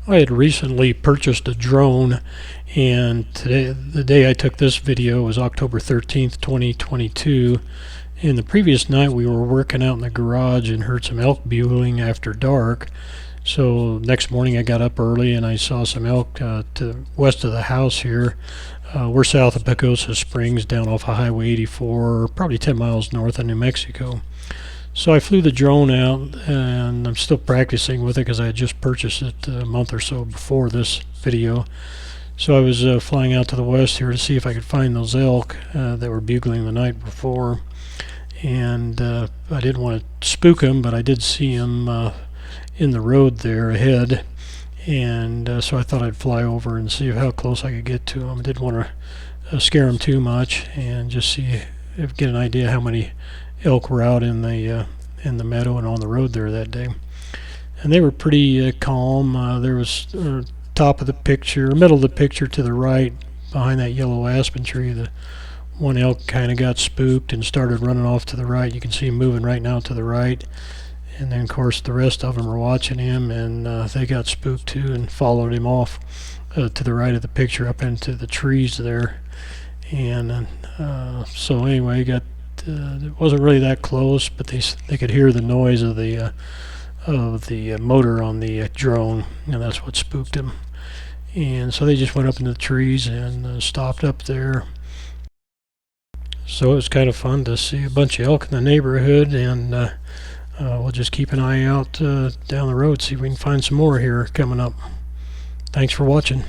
I had recently purchased a drone, and the day I took this video was October 13th, 2022. And the previous night we were working out in the garage and heard some elk bugling after dark. So next morning I got up early and I saw some elk to west of the house here. We're south of Pagosa Springs, down off of Highway 84, probably 10 miles north of New Mexico. So I flew the drone out, and I'm still practicing with it because I had just purchased it a month or so before this video. So I was flying out to the west here to see if I could find those elk that were bugling the night before. And I didn't want to spook them, but I did see them in the road there ahead. And so I thought I'd fly over and see how close I could get to them. I didn't want to scare them too much, and just get an idea how many elk were out in the meadow and on the road there that day. And they were pretty calm. There was top of the picture, middle of the picture to the right, behind that yellow aspen tree, the one elk kind of got spooked and started running off to the right. You can see him moving right now to the right. And then, of course, the rest of them were watching him, and they got spooked too and followed him off to the right of the picture up into the trees there. And so anyway, it wasn't really that close, but they could hear the noise of the motor on the drone, and that's what spooked them. And so they just went up into the trees and stopped up there. So it was kind of fun to see a bunch of elk in the neighborhood, and we'll just keep an eye out down the road, see if we can find some more here coming up. Thanks for watching.